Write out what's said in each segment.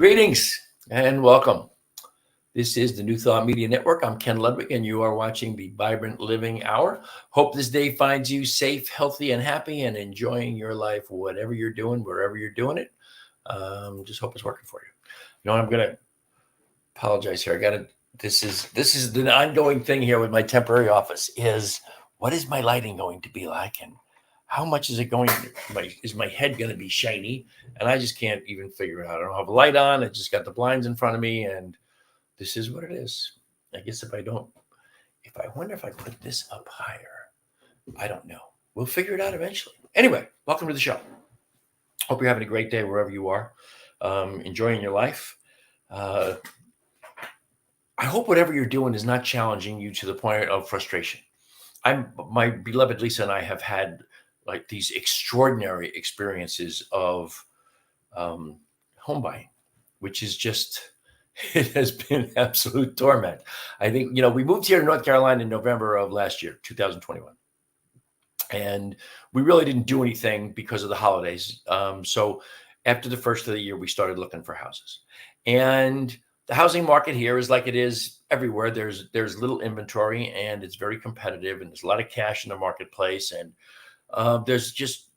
Greetings and welcome. This is the New Thought Media Network. I'm Ken Ludwig, and you are watching the Vibrant Living Hour. Hope this day finds you safe, healthy, and happy, and enjoying your life, whatever you're doing, wherever you're doing it. Just hope it's working for you. I'm going to apologize here. This is the ongoing thing here with my temporary office. What is my lighting going to be like, and how much is it going to? Is my head going to be shiny? And I just can't even figure it out. I don't have a light on. I just got the blinds in front of me, and this is what it is. I guess I wonder if I put this up higher. I don't know. We'll figure it out eventually. Anyway, welcome to the show. Hope you're having a great day wherever you are, enjoying your life. I hope whatever you're doing is not challenging you to the point of frustration. My beloved Lisa and I have had like these extraordinary experiences of home buying, which is just, it has been absolute torment. I think, we moved here to North Carolina in November of last year, 2021. And we really didn't do anything because of the holidays. So after the first of the year, we started looking for houses. And the housing market here is like it is everywhere. There's little inventory, and it's very competitive, and there's a lot of cash in the marketplace. And there's just,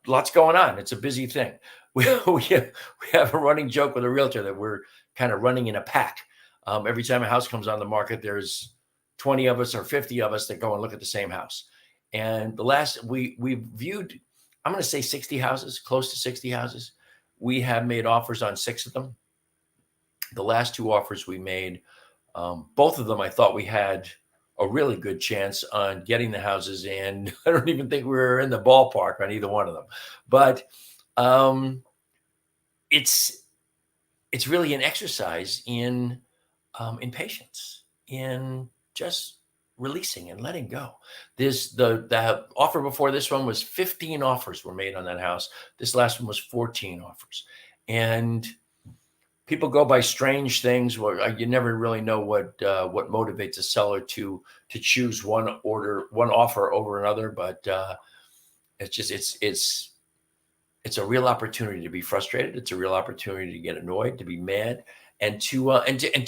lots going on. It's a busy thing. We have a running joke with a realtor that we're kind of running in a pack. Every time a house comes on the market, there's 20 of us or 50 of us that go and look at the same house. And the last we viewed, I'm going to say 60 houses, close to 60 houses. We have made offers on 6 of them. The last 2 offers we made, both of them, I thought we had a really good chance on getting the houses, and I don't even think we were in the ballpark on either one of them. But it's really an exercise in patience, in just releasing and letting go. The offer before this one was 15 offers were made on that house. This last one was 14 offers, and people go by strange things where you never really know what motivates a seller to choose one offer over another. But it's a real opportunity to be frustrated. It's a real opportunity to get annoyed, to be mad, and to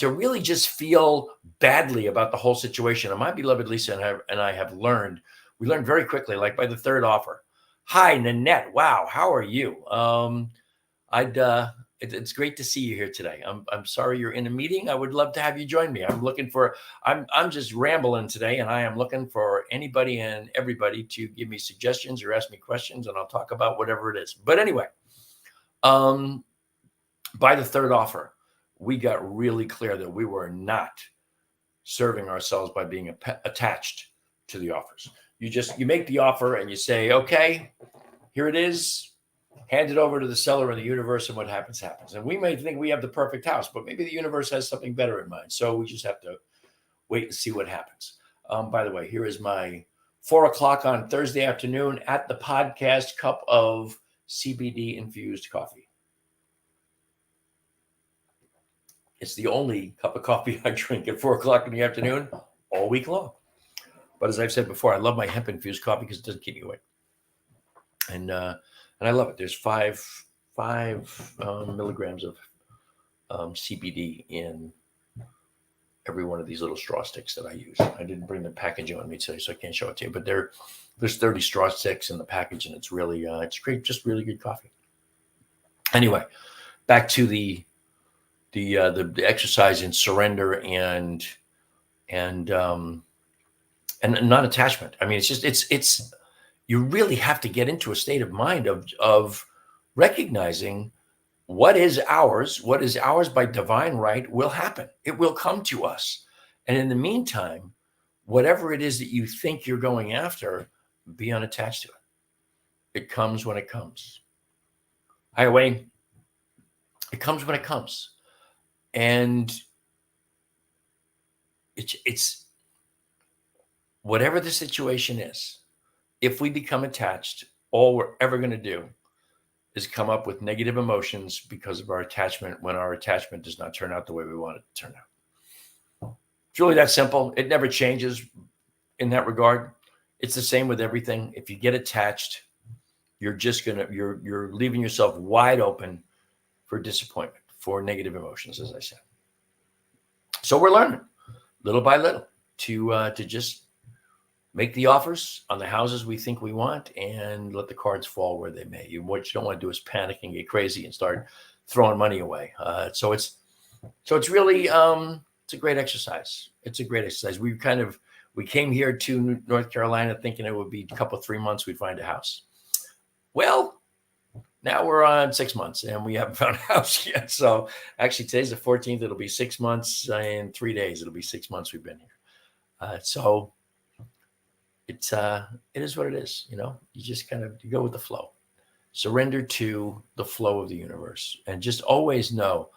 really just feel badly about the whole situation. And my beloved Lisa and I have learned. We learned very quickly, like by the 3rd offer. Hi, Nanette. Wow, how are you? It's great to see you here today. I'm sorry you're in a meeting. I would love to have you join me. I'm just rambling today, and I am looking for anybody and everybody to give me suggestions or ask me questions, and I'll talk about whatever it is. But anyway, by the 3rd offer, we got really clear that we were not serving ourselves by being attached to the offers. You make the offer and you say, okay, here it is. Hand it over to the seller and the universe, and what happens, happens. And we may think we have the perfect house, but maybe the universe has something better in mind. So we just have to wait and see what happens. By the way, here is my 4:00 on Thursday afternoon at the podcast cup of CBD infused coffee. It's the only cup of coffee I drink at 4:00 in the afternoon all week long. But as I've said before, I love my hemp infused coffee because it doesn't keep me awake. And I love it. There's 5 milligrams of CBD in every one of these little straw sticks that I use. I didn't bring the packaging on me today, so I can't show it to you. But there's 30 straw sticks in the package, and it's really it's great, just really good coffee. Anyway, back to the exercise in surrender and non-attachment. I mean, it's you really have to get into a state of mind of recognizing what is ours by divine right will happen. It will come to us. And in the meantime, whatever it is that you think you're going after, be unattached to it. It comes when it comes. Hi, Wayne. It comes when it comes. And it's whatever the situation is. If we become attached, all we're ever going to do is come up with negative emotions because of our attachment when our attachment does not turn out the way we want it to turn out. It's really that simple. It never changes in that regard. It's the same with everything. If you get attached, you're leaving yourself wide open for disappointment, for negative emotions, as I said. So we're learning little by little to just make the offers on the houses we think we want and let the cards fall where they may. What you don't want to do is panic and get crazy and start throwing money away. So it's really it's a great exercise. It's a great exercise. We came here to North Carolina thinking it would be a couple 3 months we'd find a house. Well, now we're on 6 months and we haven't found a house yet. So actually today's the 14th. It'll be 6 months in 3 days. It'll be 6 months we've been here. So it is what it is. You just you go with the flow, surrender to the flow of the universe, and just always know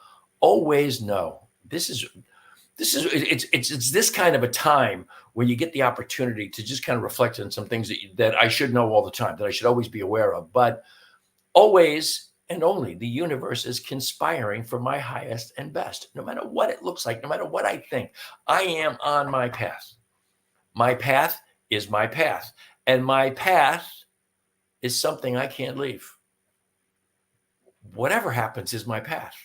it's this kind of a time when you get the opportunity to just kind of reflect on some things that I should know all the time, that I should always be aware of, but always and only the universe is conspiring for my highest and best. No matter what it looks like, no matter what I think, I am on my path. My path is my path, and my path is something I can't leave. Whatever happens is my path.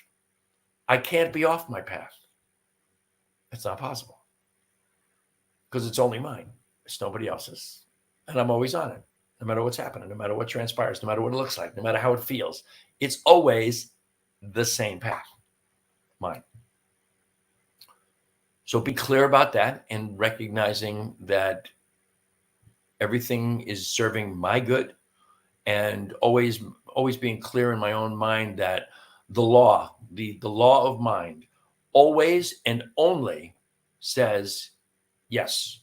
I can't be off my path. It's not possible because it's only mine. It's nobody else's, and I'm always on it. No matter what's happening, no matter what transpires, no matter what it looks like, no matter how it feels, it's always the same path, mine. So be clear about that and recognizing that everything is serving my good, and always being clear in my own mind that the law of mind always and only says yes.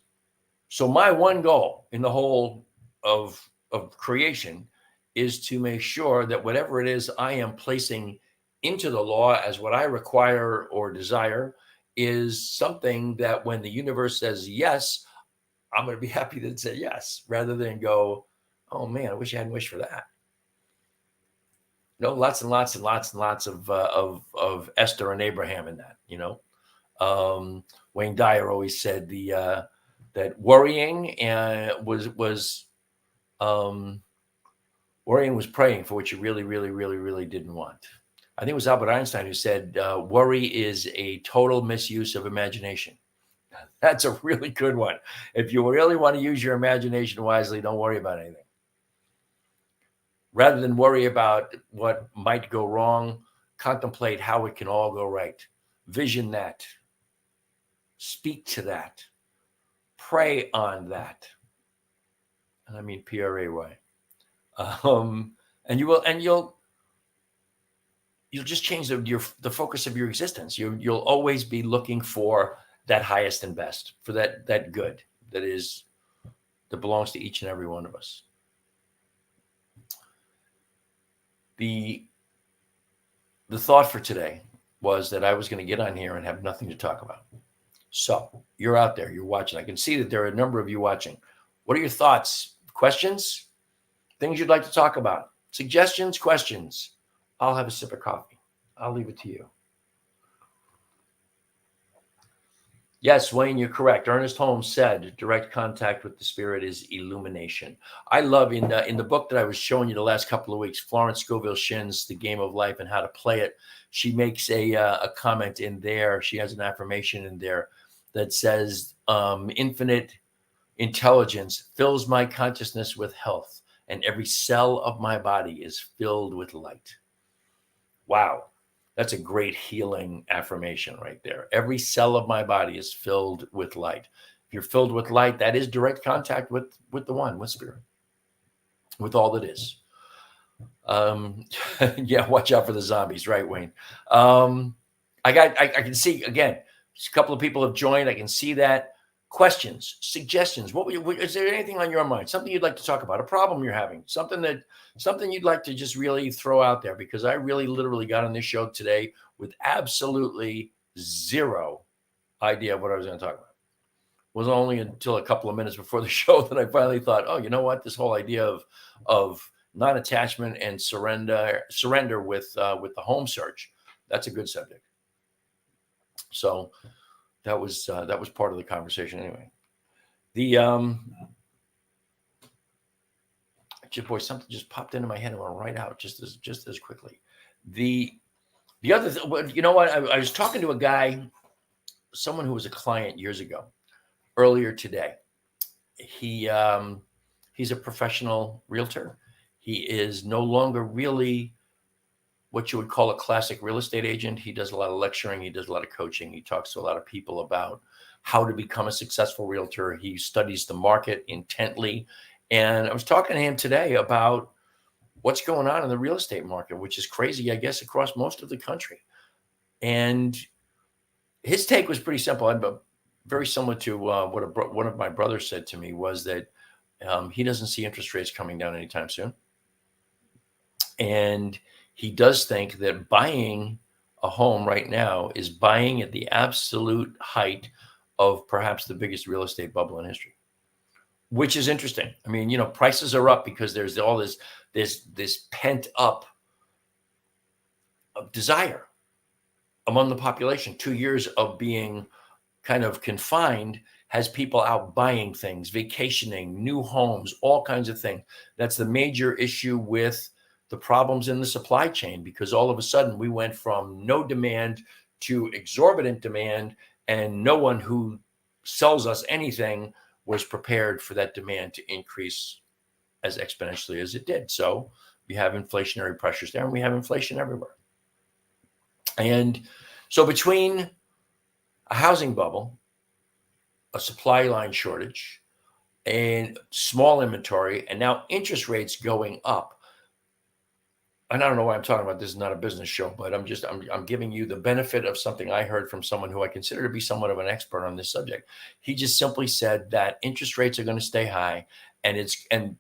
So my one goal in the whole of creation is to make sure that whatever it is I am placing into the law as what I require or desire is something that when the universe says yes, I'm going to be happy to say yes, rather than go, oh man, I wish I hadn't wished for that. Lots and lots and lots and lots of Esther and Abraham in that. Wayne Dyer always said that worrying was praying for what you really, really, really, really didn't want. I think it was Albert Einstein who said worry is a total misuse of imagination. That's a really good one. If you really want to use your imagination wisely, don't worry about anything. Rather than worry about what might go wrong, contemplate how it can all go right. Vision that. Speak to that. Pray on that. And I mean P-R-A-Y. And you'll just change the focus of your existence. You'll always be looking for that highest and best, for that good that belongs to each and every one of us. The thought for today was that I was going to get on here and have nothing to talk about. So you're out there, you're watching. I can see that there are a number of you watching. What are your thoughts, questions, things you'd like to talk about, suggestions, questions? I'll have a sip of coffee. I'll leave it to you. Yes, Wayne, you're correct. Ernest Holmes said direct contact with the spirit is illumination. I love in the book that I was showing you the last couple of weeks, Florence Scovel Shinn's The Game of Life and How to Play It. She makes a comment in there. She has an affirmation in there that says, infinite intelligence fills my consciousness with health, and every cell of my body is filled with light. Wow. That's a great healing affirmation right there. Every cell of my body is filled with light. If you're filled with light, that is direct contact with the one, with spirit, with all that is. Yeah, watch out for the zombies, right, Wayne? I can see, again, a couple of people have joined. I can see that. Questions, suggestions. Is there anything on your mind? Something you'd like to talk about? A problem you're having? Something you'd like to just really throw out there? Because I really literally got on this show today with absolutely zero idea of what I was going to talk about. It was only until a couple of minutes before the show that I finally thought, oh, you know what? This whole idea of non-attachment and surrender with the home search, that's a good subject. So that was part of the conversation anyway. Boy, something just popped into my head and went right out just as quickly. The other, you know what? I was talking to a guy, someone who was a client years ago, earlier today. He's a professional realtor. He is no longer really what you would call a classic real estate agent. He does a lot of lecturing. He does a lot of coaching. He talks to a lot of people about how to become a successful realtor. He studies the market intently. And I was talking to him today about what's going on in the real estate market, which is crazy, I guess, across most of the country. And his take was pretty simple, but very similar to what one of my brothers said to me, was that he doesn't see interest rates coming down anytime soon. And he does think that buying a home right now is buying at the absolute height of perhaps the biggest real estate bubble in history, which is interesting. I mean, prices are up because there's all this pent up desire among the population. 2 years of being kind of confined has people out buying things, vacationing, new homes, all kinds of things. That's the major issue with the problems in the supply chain, because all of a sudden we went from no demand to exorbitant demand, and no one who sells us anything was prepared for that demand to increase as exponentially as it did. So we have inflationary pressures there, and we have inflation everywhere. And so between a housing bubble, a supply line shortage, and small inventory, and now interest rates going up. And I don't know why I'm talking about this. Is not a business show, but I'm giving you the benefit of something I heard from someone who I consider to be somewhat of an expert on this subject. He just simply said that interest rates are going to stay high, and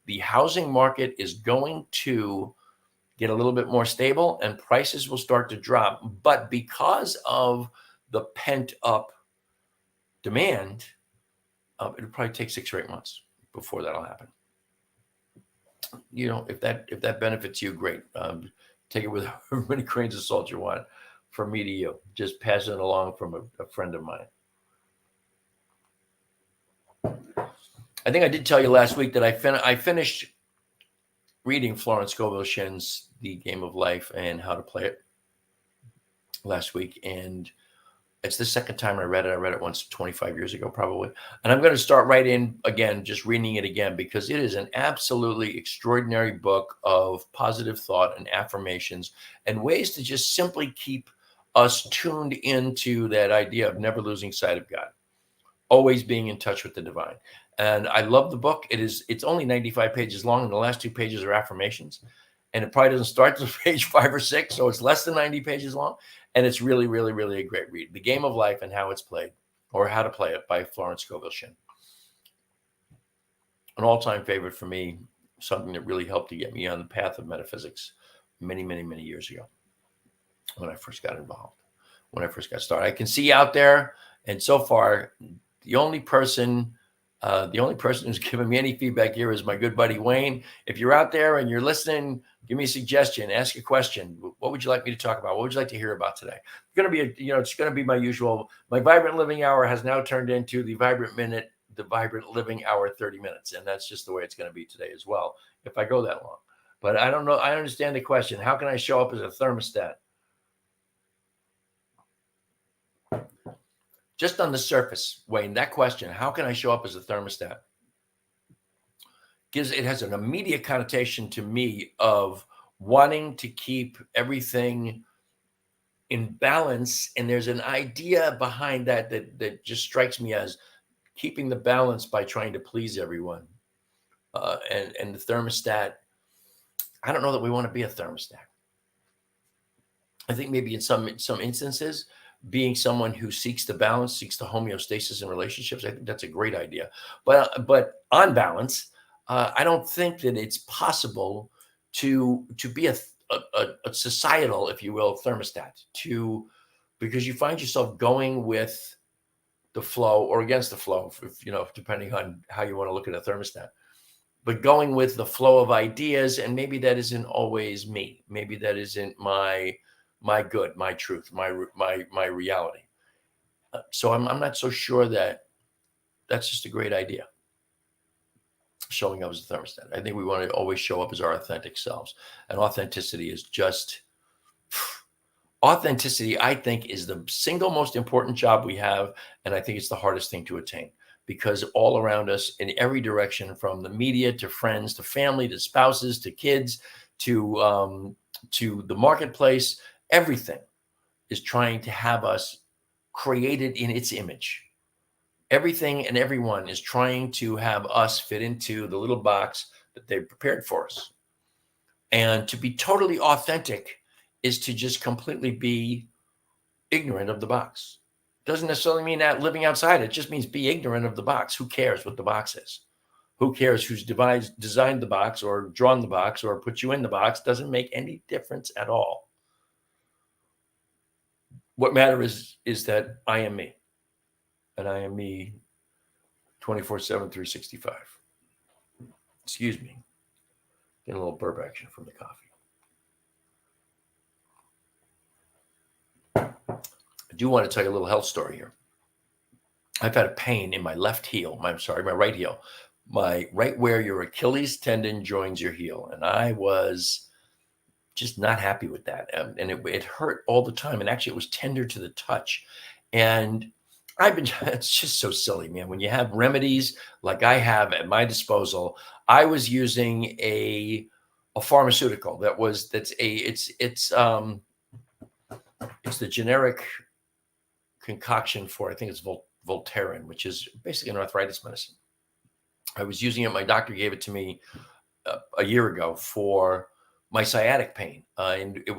the housing market is going to get a little bit more stable, and prices will start to drop. But because of the pent up demand, it'll probably take 6 or 8 months before that'll happen. If that benefits you, great. Take it with as many grains of salt you want. From me to you, just pass it along from a friend of mine. I think I did tell you last week that I finished reading Florence Scovel Shinn's The Game of Life and How to Play It last week, and it's the second time I read it. I read it once 25 years ago, probably. And I'm going to start right in again, just reading it again, because it is an absolutely extraordinary book of positive thought and affirmations and ways to just simply keep us tuned into that idea of never losing sight of God, always being in touch with the divine. And I love the book. It's only 95 pages long, and the last 2 pages are affirmations. And it probably doesn't start till page 5 or 6, so it's less than 90 pages long. And it's really, really, really a great read. The Game of Life and How It's Played, or How to Play It, by Florence Scovel Shinn. An all-time favorite for me, something that really helped to get me on the path of metaphysics many, many, many years ago when I first got involved, when I first got started. I can see out there, and so far, the only person who's given me any feedback here is my good buddy Wayne. If you're out there and you're listening, give me a suggestion, ask a question. What would you like me to talk about? What would you like to hear about today? It's going to be it's going to be my usual. My Vibrant Living Hour has now turned into the Vibrant Minute, the Vibrant Living Hour 30 minutes. And that's just the way it's going to be today as well, if I go that long. But I don't know. I understand the question. How can I show up as a thermostat? Just on the surface, Wayne, that question, how can I show up as a thermostat? It has an immediate connotation to me of wanting to keep everything in balance. And there's an idea behind that just strikes me as keeping the balance by trying to please everyone. And the thermostat, I don't know that we want to be a thermostat. I think maybe in some instances, being someone who seeks the balance, seeks the homeostasis in relationships, I think that's a great idea. But on balance, I don't think that it's possible to be a societal, if you will, thermostat, because you find yourself going with the flow or against the flow, depending on how you want to look at a thermostat. But going with the flow of ideas, and maybe that isn't always me. Maybe that isn't my good, my truth, my reality. So I'm not so sure that that's just a great idea. Showing up as a thermostat. I think we want to always show up as our authentic selves. And authenticity is just Authenticity, I think, is the single most important job we have. And I think it's the hardest thing to attain, because all around us in every direction, from the media to friends to family to spouses to kids to the marketplace, everything is trying to have us created in its image. Everything and everyone is trying to have us fit into the little box that they've prepared for us. And to be totally authentic is to just completely be ignorant of the box. Doesn't necessarily mean that living outside it. Just means be ignorant of the box. Who cares what the box is? Who cares who's designed the box or drawn the box or put you in the box? Doesn't make any difference at all. What matters is that I am me. And I am me 24/7, 365. Excuse me. Getting a little burp action from the coffee. I do want to tell you a little health story here. I've had a pain in my left heel. My right heel. My right where your Achilles tendon joins your heel. And I was just not happy with that. And it hurt all the time. And actually, it was tender to the touch. And it's just so silly, man. When you have remedies like I have at my disposal, I was using a pharmaceutical it's the generic concoction for, I think it's Voltaren, which is basically an arthritis medicine. I was using it. My doctor gave it to me a year ago for my sciatic pain. And it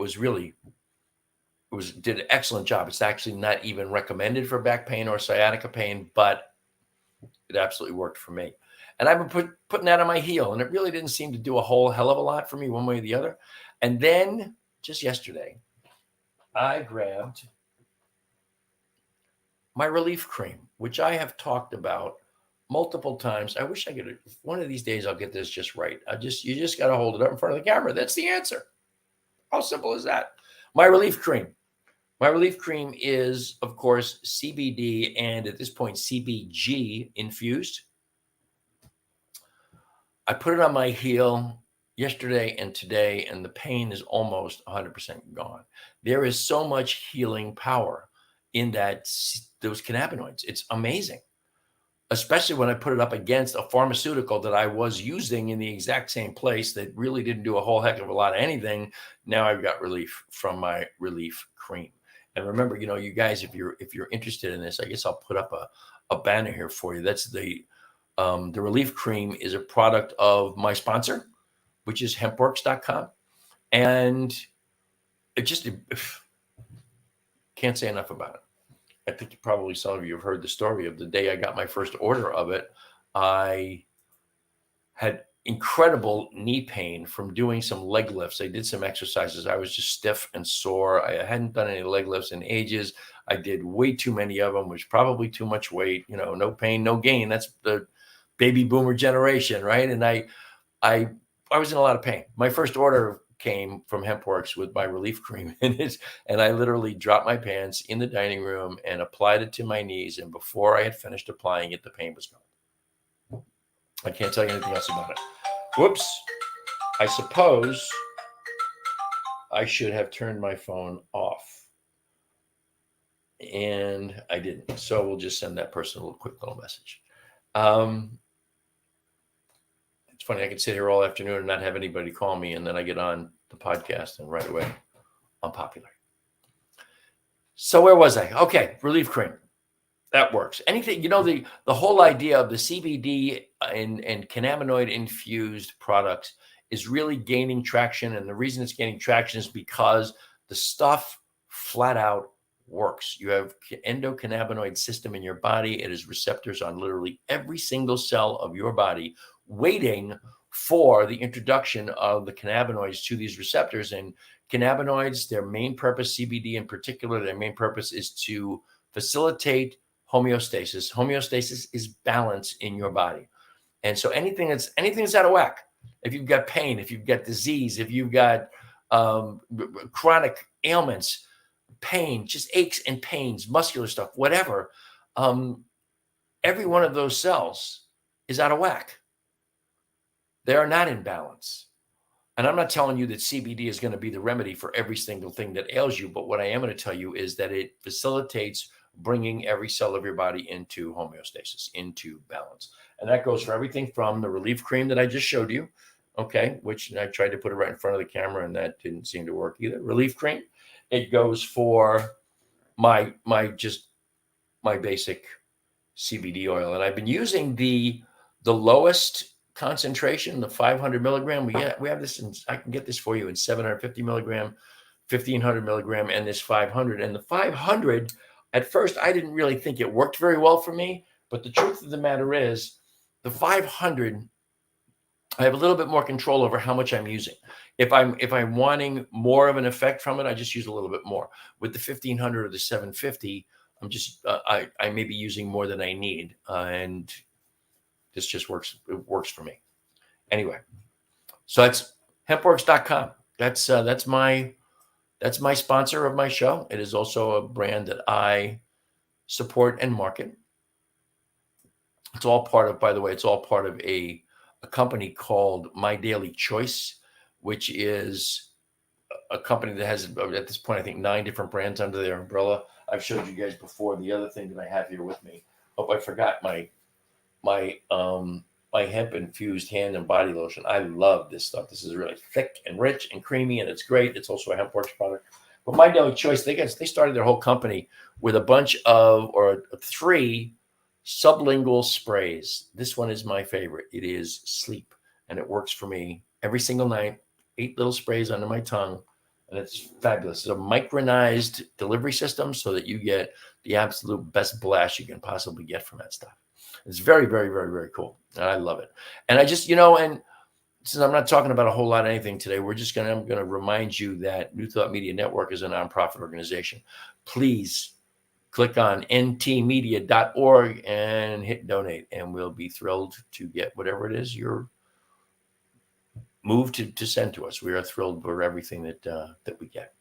did an excellent job. It's actually not even recommended for back pain or sciatica pain, but it absolutely worked for me. And I've been putting that on my heel, and it really didn't seem to do a whole hell of a lot for me one way or the other. And then just yesterday, I grabbed my relief cream, which I have talked about multiple times. I wish I could. One of these days, I'll get this just right. You just got to hold it up in front of the camera. That's the answer. How simple is that? My relief cream. My relief cream is, of course, CBD and at this point, CBG infused. I put it on my heel yesterday and today, and the pain is almost 100% gone. There is so much healing power in those cannabinoids. It's amazing, especially when I put it up against a pharmaceutical that I was using in the exact same place that really didn't do a whole heck of a lot of anything. Now I've got relief from my relief cream. And remember, you guys, if you're interested in this, I guess I'll put up a banner here for you. That's the relief cream is a product of my sponsor, which is hempworks.com. And it just can't say enough about it. I think probably some of you have heard the story of the day I got my first order of it. I had incredible knee pain from doing some leg lifts. I did some exercises. I was just stiff and sore. I hadn't done any leg lifts in ages. I did way too many of them, which probably too much weight. No pain, no gain. That's the baby boomer generation, right? And I was in a lot of pain. My first order came from HempWorks with my relief cream in it, and I literally dropped my pants in the dining room and applied it to my knees. And before I had finished applying it, the pain was gone. I can't tell you anything else about it. Whoops. I suppose I should have turned my phone off, and I didn't. So we'll just send that person a quick little message. It's funny, I could sit here all afternoon and not have anybody call me, and then I get on the podcast and right away I'm popular. So where was I? Okay, relief cream. That works. Anything, the whole idea of the CBD and cannabinoid infused products is really gaining traction. And the reason it's gaining traction is because the stuff flat out works. You have endocannabinoid system in your body. It has receptors on literally every single cell of your body, waiting for the introduction of the cannabinoids to these receptors. And cannabinoids, their main purpose, CBD in particular, their main purpose is to facilitate homeostasis. Homeostasis is balance in your body. And so anything that's out of whack, if you've got pain, if you've got disease, if you've got chronic ailments, pain, just aches and pains, muscular stuff, whatever, every one of those cells is out of whack. They are not in balance. And I'm not telling you that CBD is going to be the remedy for every single thing that ails you, but what I am going to tell you is that it facilitates bringing every cell of your body into homeostasis, into balance. And that goes for everything from the relief cream that I just showed you, okay, which I tried to put it right in front of the camera and that didn't seem to work either. Relief cream. It goes for my basic CBD oil, and I've been using the lowest concentration, the 500 milligram. We have this, I can get this for you in 750 milligram, 1500 milligram, and this 500. And the 500, at first, I didn't really think it worked very well for me. But the truth of the matter is, the 500, I have a little bit more control over how much I'm using. If I'm wanting more of an effect from it, I just use a little bit more. With the 1500 or the 750, I'm just I may be using more than I need, and this just works. It works for me. Anyway, so that's hempworks.com. That's my sponsor of my show. It is also a brand that I support and market. It's all part of, by the way, it's all part of a company called My Daily Choice, which is a company that has, at this point, I think 9 different brands under their umbrella. I've showed you guys before. The other thing that I have here with me, I forgot my hemp infused hand and body lotion. I love this stuff. This is really thick and rich and creamy, and it's great. It's also a HempWorks product. But My Daily Choice, they started their whole company with a bunch of, or 3 sublingual sprays. This one is my favorite. It is Sleep, and it works for me every single night. 8 little sprays under my tongue, and it's fabulous. It's a micronized delivery system so that you get the absolute best blast you can possibly get from that stuff. It's very, very, very, very cool, and I love it. And I just, and since I'm not talking about a whole lot of anything today, I'm going to remind you that New Thought Media Network is a nonprofit organization. Please click on ntmedia.org and hit donate, and we'll be thrilled to get whatever it is you're moved to send to us. We are thrilled for everything that we get.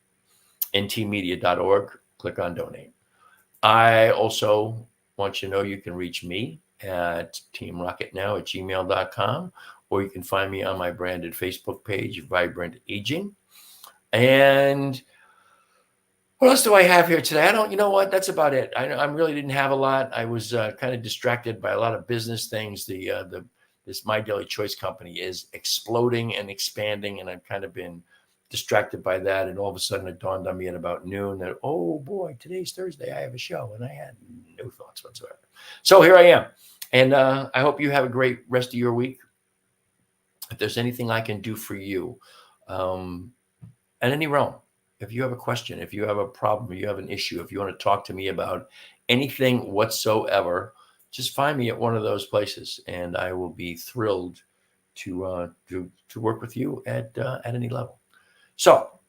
ntmedia.org, click on donate. I also want you to know you can reach me at teamrocketnow@gmail.com, or you can find me on my branded Facebook page, Vibrant Aging. And what else do I have here today? You know what? That's about it. I really didn't have a lot. I was kind of distracted by a lot of business things. This My Daily Choice company is exploding and expanding, and I've kind of been distracted by that. And all of a sudden it dawned on me at about noon that, oh boy, today's Thursday, I have a show, and I had no thoughts whatsoever. So here I am. And I hope you have a great rest of your week. If there's anything I can do for you, at any realm, if you have a question, if you have a problem, if you have an issue, if you want to talk to me about anything whatsoever, just find me at one of those places, and I will be thrilled to work with you at any level. So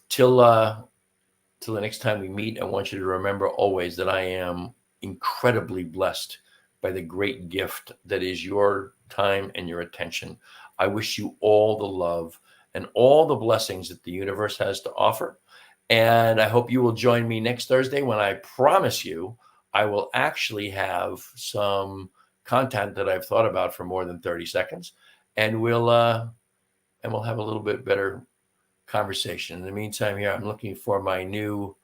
till the next time we meet, I want you to remember always that I am incredibly blessed by the great gift that is your time and your attention. I wish you all the love and all the blessings that the universe has to offer. And I hope you will join me next Thursday when I promise you I will actually have some content that I've thought about for more than 30 seconds, and we'll have a little bit better conversation. In the meantime, here I'm looking for my new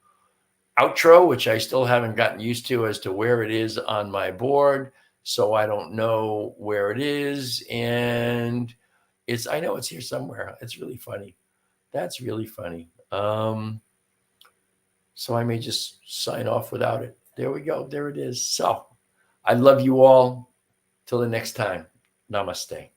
outro, which I still haven't gotten used to as to where it is on my board. So I don't know where it is. And I know it's here somewhere. It's really funny. That's really funny. So I may just sign off without it. There we go. There it is. So I love you all. Till the next time. Namaste.